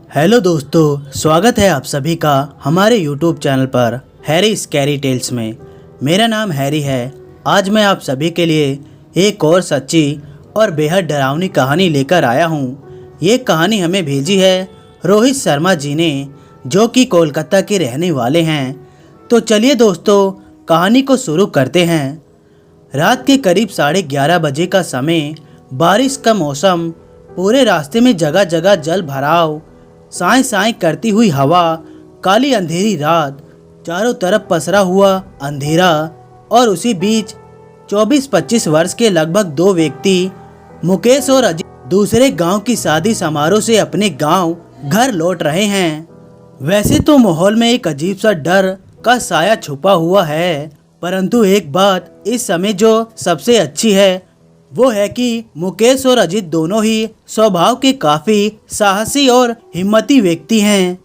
Hello दोस्तों, स्वागत है आप सभी का हमारे YouTube चैनल पर हैरी स्कैरी टेल्स में। मेरा नाम हैरी है। आज मैं आप सभी के लिए एक और सच्ची और बेहद डरावनी कहानी लेकर आया हूँ। ये कहानी हमें भेजी है रोहित शर्मा जी ने, जो कि कोलकाता के रहने वाले हैं। तो चलिए दोस्तों, कहानी को शुरू करते हैं। रात के करीब 11:30 बजे का समय, बारिश का मौसम, पूरे रास्ते में जगह जगह जल भराव, साए साए करती हुई हवा, काली अंधेरी रात, चारों तरफ पसरा हुआ अंधेरा। और उसी बीच 24-25 वर्ष के लगभग दो व्यक्ति, मुकेश और अजीत, दूसरे गांव की शादी समारोह से अपने गांव घर लौट रहे हैं। वैसे तो माहौल में एक अजीब सा डर का साया छुपा हुआ है, परंतु एक बात इस समय जो सबसे अच्छी है वो है कि मुकेश और अजीत दोनों ही स्वभाव के काफी साहसी और हिम्मती व्यक्ति हैं।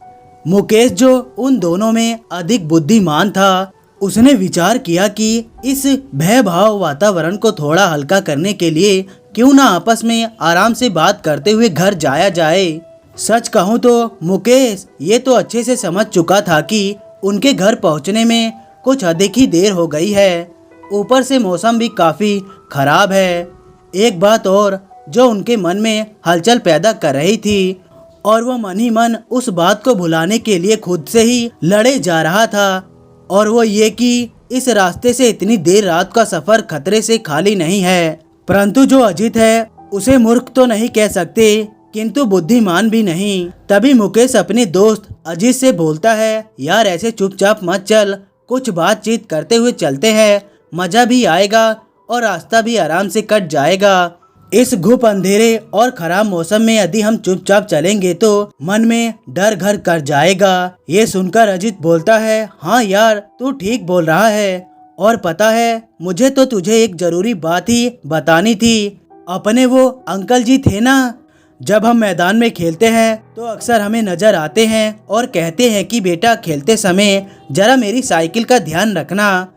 मुकेश, जो उन दोनों में अधिक बुद्धिमान था, उसने विचार किया कि इस भयभाव वातावरण को थोड़ा हल्का करने के लिए क्यों ना आपस में आराम से बात करते हुए घर जाया जाए। सच कहूँ तो मुकेश ये तो अच्छे से समझ चुका था कि उनके घर पहुँचने में कुछ अधिक ही देर हो गई है। ऊपर से मौसम भी काफी खराब है। एक बात और जो उनके मन में हलचल पैदा कर रही थी, और वो मन ही मन उस बात को भुलाने के लिए खुद से ही लड़े जा रहा था, और वो ये कि इस रास्ते से इतनी देर रात का सफर खतरे से खाली नहीं है। परंतु जो अजीत है उसे मूर्ख तो नहीं कह सकते, किंतु बुद्धिमान भी नहीं। तभी मुकेश अपने दोस्त अजीत से बोलता है, यार ऐसे चुपचाप मत चल, कुछ बातचीत करते हुए चलते हैं, मजा भी आएगा और रास्ता भी आराम से कट जाएगा। इस घुप अंधेरे और खराब मौसम में यदि हम चुपचाप चलेंगे तो मन में डर घर कर जाएगा। ये सुनकर अजीत बोलता है, हाँ यार तू ठीक बोल रहा है, और पता है मुझे तो तुझे एक जरूरी बात ही बतानी थी। अपने वो अंकल जी थे ना, जब हम मैदान में खेलते हैं तो अक्सर हमें नजर आते हैं और कहते हैं कि बेटा खेलते समय जरा मेरी साइकिल का ध्यान रखना।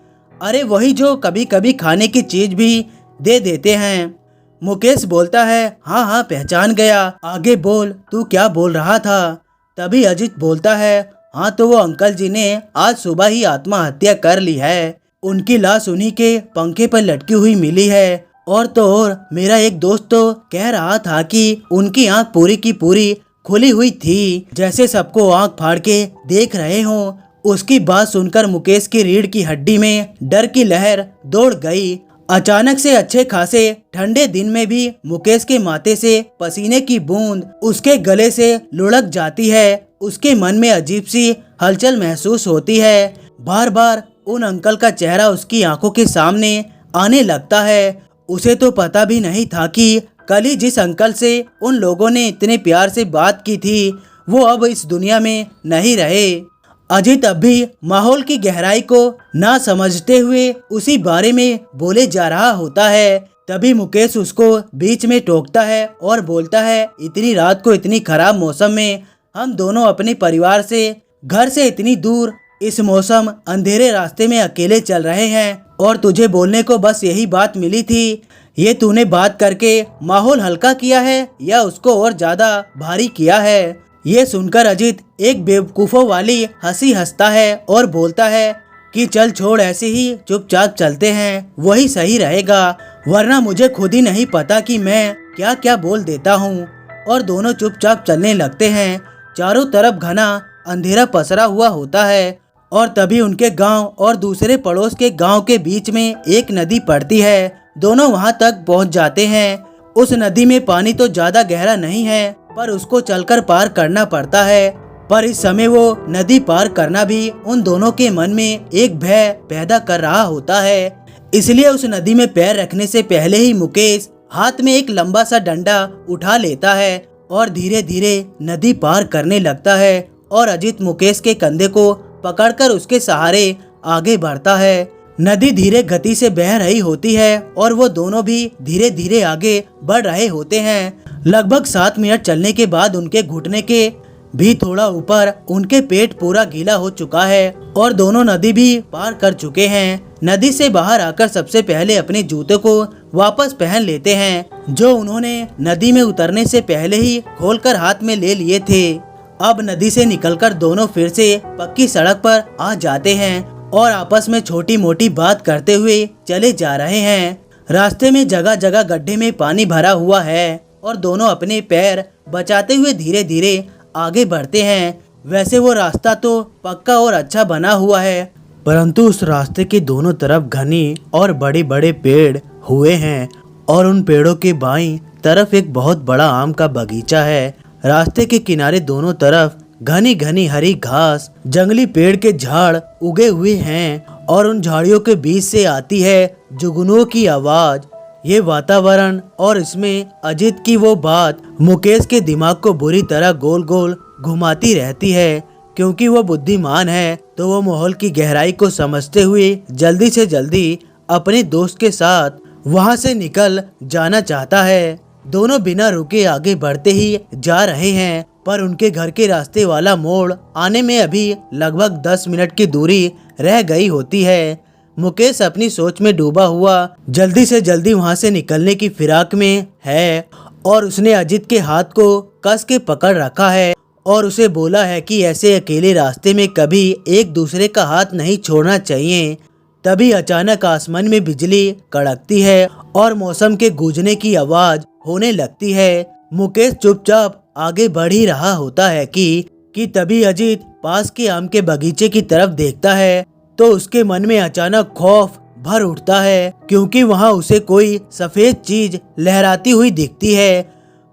अरे वही जो कभी कभी खाने की चीज भी दे देते हैं। मुकेश बोलता है, हाँ हाँ पहचान गया, आगे बोल, तू क्या बोल रहा था। तभी अजीत बोलता है, हाँ तो वो अंकल जी ने आज सुबह ही आत्महत्या कर ली है। उनकी लाश उन्हीं के पंखे पर लटकी हुई मिली है। और तो और मेरा एक दोस्त तो कह रहा था कि उनकी आंख पूरी की पूरी खुली हुई थी, जैसे सबको आंख फाड़ के देख रहे हों। उसकी बात सुनकर मुकेश की रीढ़ की हड्डी में डर की लहर दौड़ गई। अचानक से अच्छे खासे ठंडे दिन में भी मुकेश के माथे से पसीने की बूंद उसके गले से लुढ़क जाती है। उसके मन में अजीब सी हलचल महसूस होती है। बार बार उन अंकल का चेहरा उसकी आंखों के सामने आने लगता है। उसे तो पता भी नहीं था कि कल ही जिस अंकल से उन लोगों ने इतने प्यार से बात की थी, वो अब इस दुनिया में नहीं रहे। अजीत अब भी माहौल की गहराई को ना समझते हुए उसी बारे में बोले जा रहा होता है। तभी मुकेश उसको बीच में टोकता है और बोलता है, इतनी रात को इतनी खराब मौसम में हम दोनों अपने परिवार से घर से इतनी दूर इस मौसम अंधेरे रास्ते में अकेले चल रहे हैं, और तुझे बोलने को बस यही बात मिली थी। ये तूने बात करके माहौल हल्का किया है या उसको और ज्यादा भारी किया है। ये सुनकर अजीत एक बेवकूफ़ों वाली हंसी हंसता है और बोलता है कि चल छोड़, ऐसे ही चुपचाप चलते हैं, वही सही रहेगा, वरना मुझे खुद ही नहीं पता कि मैं क्या क्या बोल देता हूँ। और दोनों चुपचाप चलने लगते हैं। चारों तरफ घना अंधेरा पसरा हुआ होता है, और तभी उनके गांव और दूसरे पड़ोस के गांव के बीच में एक नदी पड़ती है। दोनों वहां तक पहुंच जाते हैं। उस नदी में पानी तो ज्यादा गहरा नहीं है, पर उसको चलकर पार करना पड़ता है। पर इस समय वो नदी पार करना भी उन दोनों के मन में एक भय पैदा कर रहा होता है। इसलिए उस नदी में पैर रखने से पहले ही मुकेश हाथ में एक लंबा सा डंडा उठा लेता है और धीरे धीरे नदी पार करने लगता है। और अजीत मुकेश के कंधे को पकड़कर उसके सहारे आगे बढ़ता है। नदी धीरे गति से बह रही होती है और वो दोनों भी धीरे धीरे आगे बढ़ रहे होते हैं। लगभग 7 मिनट चलने के बाद उनके घुटने के भी थोड़ा ऊपर उनके पेट पूरा गीला हो चुका है, और दोनों नदी भी पार कर चुके हैं। नदी से बाहर आकर सबसे पहले अपने जूते को वापस पहन लेते हैं, जो उन्होंने नदी में उतरने से पहले ही खोलकर हाथ में ले लिए थे। अब नदी से निकलकर दोनों फिर से पक्की सड़क पर आ जाते हैं और आपस में छोटी मोटी बात करते हुए चले जा रहे हैं। रास्ते में जगह जगह गड्ढे में पानी भरा हुआ है और दोनों अपने पैर बचाते हुए धीरे धीरे आगे बढ़ते हैं। वैसे वो रास्ता तो पक्का और अच्छा बना हुआ है, परंतु उस रास्ते के दोनों तरफ घनी और बड़े बड़े पेड़ हुए हैं और उन पेड़ों के बाईं तरफ एक बहुत बड़ा आम का बगीचा है। रास्ते के किनारे दोनों तरफ घनी घनी हरी घास, जंगली पेड़ के झाड़ उगे हुए हैं और उन झाड़ियों के बीच से आती है जुगनुओं की आवाज। ये वातावरण और इसमें अजित की वो बात मुकेश के दिमाग को बुरी तरह गोल गोल घुमाती रहती है। क्योंकि वो बुद्धिमान है तो वो माहौल की गहराई को समझते हुए जल्दी से जल्दी अपने दोस्त के साथ वहाँ से निकल जाना चाहता है। दोनों बिना रुके आगे बढ़ते ही जा रहे हैं, पर उनके घर के रास्ते वाला मोड़ आने में अभी लगभग 10 मिनट की दूरी रह गई होती है। मुकेश अपनी सोच में डूबा हुआ जल्दी से जल्दी वहाँ से निकलने की फिराक में है और उसने अजित के हाथ को कस के पकड़ रखा है और उसे बोला है कि ऐसे अकेले रास्ते में कभी एक दूसरे का हाथ नहीं छोड़ना चाहिए। तभी अचानक आसमान में बिजली कड़कती है और मौसम के गूंजने की आवाज होने लगती है। मुकेश चुपचाप आगे बढ़ ही रहा होता है कि तभी अजीत पास के आम के बगीचे की तरफ देखता है तो उसके मन में अचानक खौफ भर उठता है, क्योंकि वहाँ उसे कोई सफेद चीज लहराती हुई दिखती है।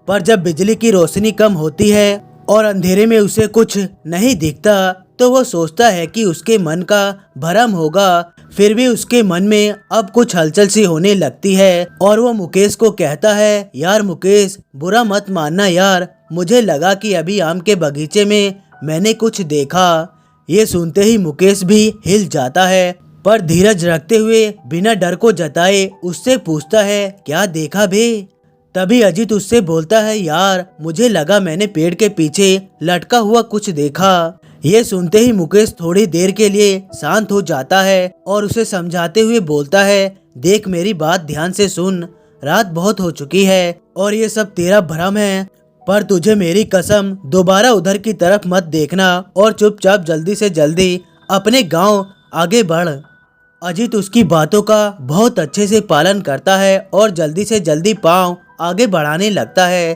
पर जब बिजली की रोशनी कम होती है और अंधेरे में उसे कुछ नहीं दिखता तो वो सोचता है कि उसके मन का भ्रम होगा। फिर भी उसके मन में अब कुछ हलचल सी होने लगती है और वो मुकेश को कहता है, यार मुकेश, बुरा मत मानना यार, मुझे लगा कि अभी आम के बगीचे में मैंने कुछ देखा। ये सुनते ही मुकेश भी हिल जाता है, पर धीरज रखते हुए बिना डर को जताए उससे पूछता है, क्या देखा बे? तभी अजीत उससे बोलता है, यार मुझे लगा मैंने पेड़ के पीछे लटका हुआ कुछ देखा। ये सुनते ही मुकेश थोड़ी देर के लिए शांत हो जाता है और उसे समझाते हुए बोलता है, देख मेरी बात ध्यान से सुन, रात बहुत हो चुकी है और ये सब तेरा भ्रम है, पर तुझे मेरी कसम दोबारा उधर की तरफ मत देखना और चुपचाप जल्दी से जल्दी अपने गांव आगे बढ़। अजीत उसकी बातों का बहुत अच्छे से पालन करता है और जल्दी से जल्दी पाँव आगे बढ़ाने लगता है।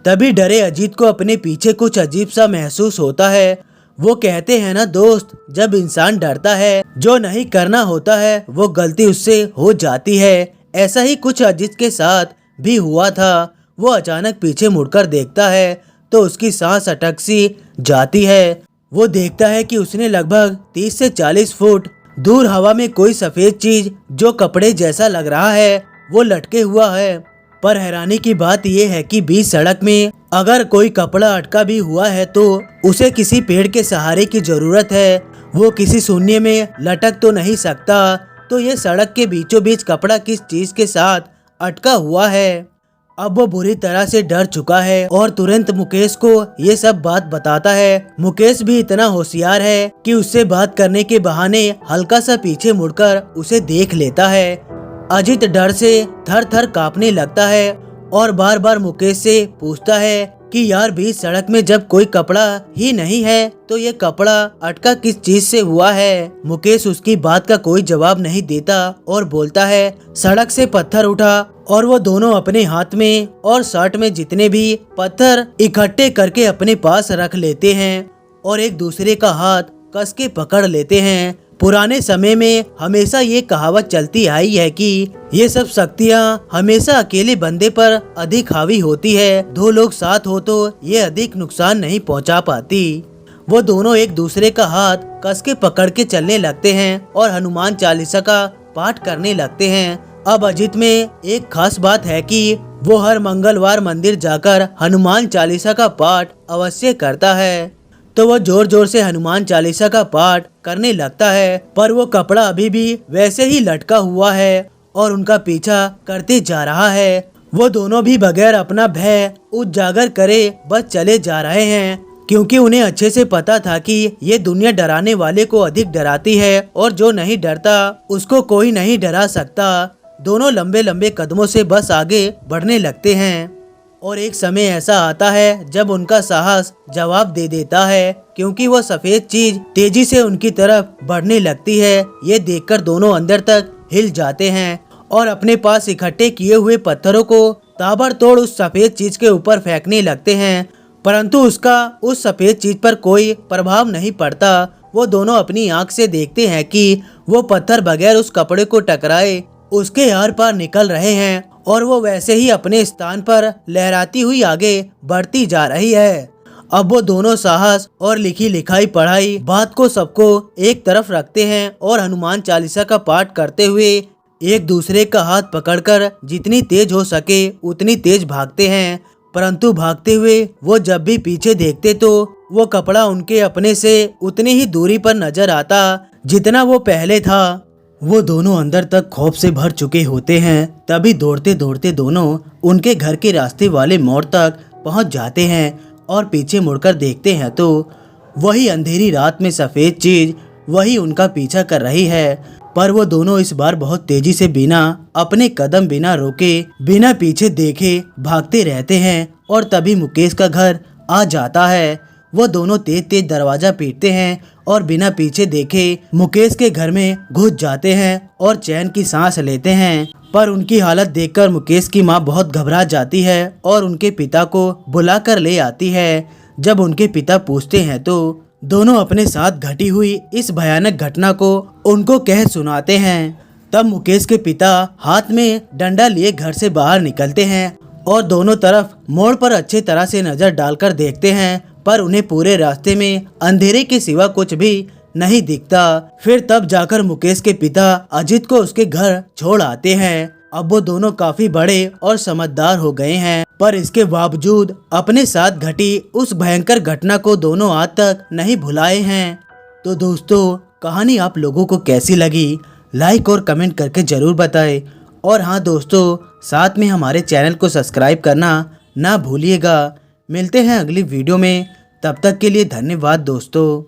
तभी डरे अजीत को अपने पीछे कुछ अजीब सा महसूस होता है। वो कहते हैं ना दोस्त, जब इंसान डरता है जो नहीं करना होता है वो गलती उससे हो जाती है। ऐसा ही कुछ अजीत के साथ भी हुआ था। वो अचानक पीछे मुड़कर देखता है तो उसकी सांस अटक सी जाती है। वो देखता है कि उसने लगभग 30 से 40 फुट दूर हवा में कोई सफेद चीज जो कपड़े जैसा लग रहा है वो लटके हुआ है। पर हैरानी की बात यह है कि बीच सड़क में अगर कोई कपड़ा अटका भी हुआ है तो उसे किसी पेड़ के सहारे की जरूरत है। वो किसी शून्य में लटक तो नहीं सकता, तो ये सड़क के बीचों बीच कपड़ा किस चीज के साथ अटका हुआ है। अब वो बुरी तरह से डर चुका है और तुरंत मुकेश को ये सब बात बताता है। मुकेश भी इतना होशियार है कि उससे बात करने के बहाने हल्का सा पीछे मुड़कर उसे देख लेता है। अजित डर से थर थर कांपने लगता है और बार बार मुकेश से पूछता है कि यार बीच सड़क में जब कोई कपड़ा ही नहीं है तो ये कपड़ा अटका किस चीज से हुआ है। मुकेश उसकी बात का कोई जवाब नहीं देता और बोलता है, सड़क से पत्थर उठा और वो दोनों अपने हाथ में और शर्ट में जितने भी पत्थर इकट्ठे करके अपने पास रख लेते हैं और एक दूसरे का हाथ कस के पकड़ लेते हैं। पुराने समय में हमेशा ये कहावत चलती आई है कि ये सब शक्तियाँ हमेशा अकेले बंदे पर अधिक हावी होती है, दो लोग साथ हो तो ये अधिक नुकसान नहीं पहुंचा पाती। वो दोनों एक दूसरे का हाथ कस के पकड़ के चलने लगते हैं और हनुमान चालीसा का पाठ करने लगते हैं। अब अजित में एक खास बात है कि वो हर मंगलवार मंदिर जाकर हनुमान चालीसा का पाठ अवश्य करता है। तो वो जोर जोर से हनुमान चालीसा का पाठ करने लगता है, पर वो कपड़ा अभी भी वैसे ही लटका हुआ है और उनका पीछा करते जा रहा है। वो दोनों भी बगैर अपना भय उजागर करे बस चले जा रहे हैं, क्योंकि उन्हें अच्छे से पता था कि ये दुनिया डराने वाले को अधिक डराती है और जो नहीं डरता उसको कोई नहीं डरा सकता। दोनों लंबे लंबे कदमों से बस आगे बढ़ने लगते हैं। और एक समय ऐसा आता है जब उनका साहस जवाब दे देता है, क्योंकि वो सफेद चीज तेजी से उनकी तरफ बढ़ने लगती है। ये देखकर दोनों अंदर तक हिल जाते हैं और अपने पास इकट्ठे किए हुए पत्थरों को ताबड़तोड़ उस सफेद चीज के ऊपर फेंकने लगते हैं, परंतु उसका उस सफेद चीज पर कोई प्रभाव नहीं पड़ता। वो दोनों अपनी आंख से देखते हैं कि वो पत्थर बगैर उस कपड़े को टकराए उसके आर पार निकल रहे हैं और वो वैसे ही अपने स्थान पर लहराती हुई आगे बढ़ती जा रही है। अब वो दोनों साहस और लिखी लिखाई पढ़ाई बात को सबको एक तरफ रखते हैं और हनुमान चालीसा का पाठ करते हुए एक दूसरे का हाथ पकड़कर जितनी तेज हो सके उतनी तेज भागते हैं। परंतु भागते हुए वो जब भी पीछे देखते तो वो कपड़ा उनके अपने से उतनी ही दूरी पर नजर आता जितना वो पहले था। वो दोनों अंदर तक खौफ से भर चुके होते हैं। तभी दौड़ते दौड़ते दोनों उनके घर के रास्ते वाले मोड़ तक पहुंच जाते हैं और पीछे मुड़कर देखते हैं तो वही अंधेरी रात में सफेद चीज वही उनका पीछा कर रही है। पर वो दोनों इस बार बहुत तेजी से बिना अपने कदम बिना रोके बिना पीछे देखे भागते रहते हैं और तभी मुकेश का घर आ जाता है। वो दोनों तेज तेज दरवाजा पीटते हैं और बिना पीछे देखे मुकेश के घर में घुस जाते हैं और चैन की सांस लेते हैं। पर उनकी हालत देखकर मुकेश की माँ बहुत घबरा जाती है और उनके पिता को बुलाकर ले आती है। जब उनके पिता पूछते हैं तो दोनों अपने साथ घटी हुई इस भयानक घटना को उनको कह सुनाते हैं। तब मुकेश के पिता हाथ में डंडा लिए घर से बाहर निकलते हैं और दोनों तरफ मोड़ पर अच्छे तरह से नजर डालकर देखते हैं, पर उन्हें पूरे रास्ते में अंधेरे के सिवा कुछ भी नहीं दिखता। फिर तब जाकर मुकेश के पिता अजित को उसके घर छोड़ आते हैं। अब वो दोनों काफी बड़े और समझदार हो गए हैं, पर इसके बावजूद अपने साथ घटी उस भयंकर घटना को दोनों आज तक नहीं भुलाए हैं। तो दोस्तों, कहानी आप लोगों को कैसी लगी लाइक और कमेंट करके जरूर बताएं। और हाँ दोस्तों, साथ में हमारे चैनल को सब्सक्राइब करना ना भूलिएगा। मिलते हैं अगली वीडियो में, तब तक के लिए धन्यवाद दोस्तों।